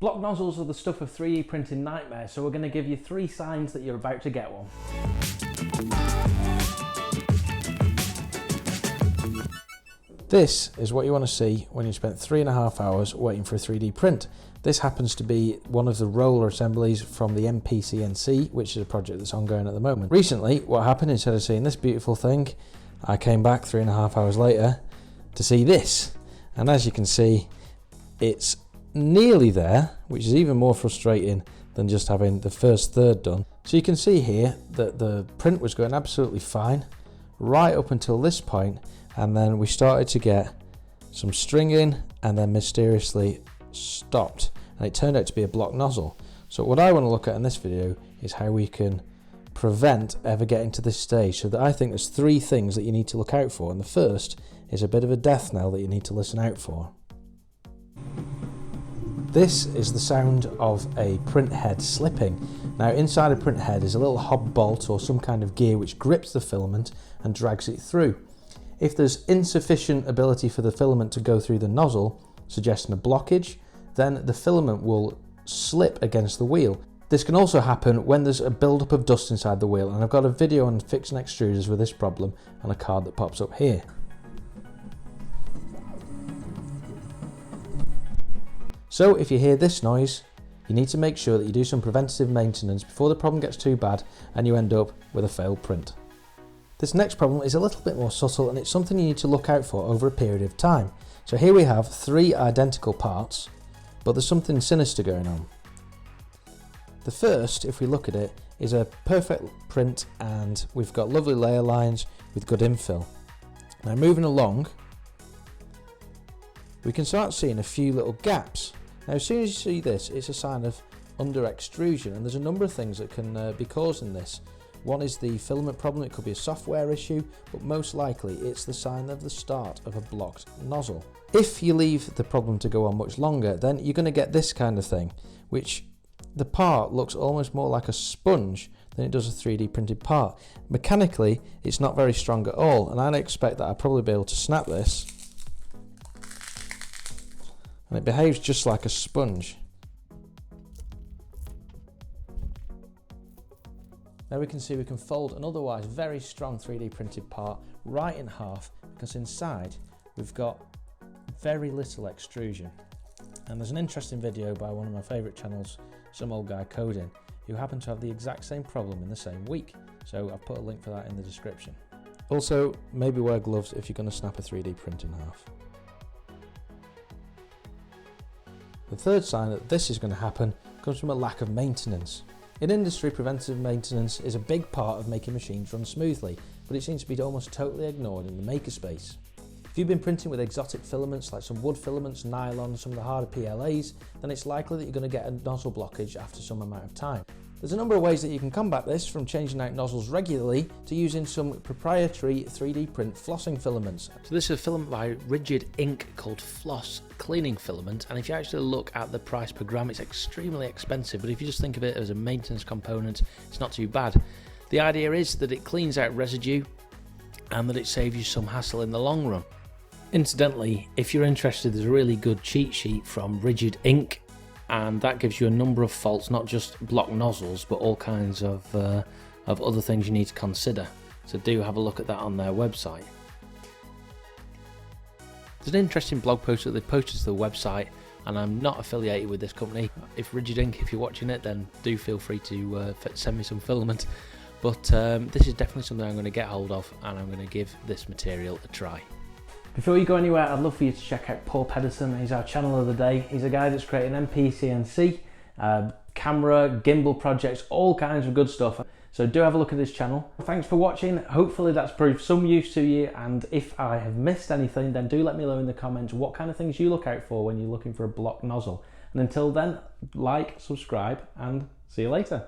Block nozzles are the stuff of 3D printing nightmares, so we're going to give you 3 signs that you're about to get one. This is what you want to see when you spent 3.5 hours waiting for a 3D print. This happens to be one of the roller assemblies from the MPCNC, which is a project that's ongoing at the moment. Recently, what happened, instead of seeing this beautiful thing, I came back 3.5 hours later to see this. And as you can see, it's nearly there, which is even more frustrating than just having the first third done. So you can see here that the print was going absolutely fine right up until this point, and then we started to get some stringing and then mysteriously stopped, and it turned out to be a block nozzle. So what I want to look at in this video is how we can prevent ever getting to this stage. So that I think there's 3 things that you need to look out for, and the first is a bit of a death knell that you need to listen out for. This is the sound of a print head slipping. Now inside a print head is a little hob bolt or some kind of gear which grips the filament and drags it through. If there's insufficient ability for the filament to go through the nozzle, suggesting a blockage, then the filament will slip against the wheel. This can also happen when there's a buildup of dust inside the wheel, and I've got a video on fixing extruders with this problem and a card that pops up here. So if you hear this noise, you need to make sure that you do some preventative maintenance before the problem gets too bad and you end up with a failed print. This next problem is a little bit more subtle, and it's something you need to look out for over a period of time. So here we have 3 identical parts, but there's something sinister going on. The first, if we look at it, is a perfect print, and we've got lovely layer lines with good infill. Now moving along, we can start seeing a few little gaps. Now as soon as you see this, it's a sign of underextrusion, and there's a number of things that can be causing this. One is the filament problem. It could be a software issue, but most likely it's the sign of the start of a blocked nozzle. If you leave the problem to go on much longer, then you're going to get this kind of thing, which the part looks almost more like a sponge than it does a 3D printed part. Mechanically, it's not very strong at all, and I expect that I'll probably be able to snap this, and it behaves just like a sponge. Now we can see we can fold an otherwise very strong 3D printed part right in half, because inside we've got very little extrusion. And there's an interesting video by one of my favourite channels, Some Old Guy Coding, who happened to have the exact same problem in the same week. So I've put a link for that in the description. Also, maybe wear gloves if you're going to snap a 3D print in half. The third sign that this is going to happen comes from a lack of maintenance. In industry, preventative maintenance is a big part of making machines run smoothly, but it seems to be almost totally ignored in the makerspace. If you've been printing with exotic filaments like some wood filaments, nylon, some of the harder PLAs, then it's likely that you're going to get a nozzle blockage after some amount of time. There's a number of ways that you can combat this, from changing out nozzles regularly to using some proprietary 3D print flossing filaments. So this is a filament by Rigid.Ink called Floss cleaning filament, and if you actually look at the price per gram, it's extremely expensive, but if you just think of it as a maintenance component, it's not too bad. The idea is that it cleans out residue and that it saves you some hassle in the long run. Incidentally, if you're interested, there's a really good cheat sheet from Rigid.Ink, and that gives you a number of faults, not just block nozzles, but all kinds of other things you need to consider. So do have a look at that on their website. There's an interesting blog post that they posted to the website, and I'm not affiliated with this company. If Rigid.Ink, if you're watching it, then do feel free to send me some filament. But this is definitely something I'm going to get hold of, and I'm going to give this material a try. Before you go anywhere, I'd love for you to check out Paul Pedersen. He's our channel of the day. He's a guy that's creating MPCNC, camera, gimbal projects, all kinds of good stuff. So do have a look at his channel. Thanks for watching. Hopefully that's proved some use to you, and if I have missed anything, then do let me know in the comments what kind of things you look out for when you're looking for a block nozzle. And until then, like, subscribe, and see you later.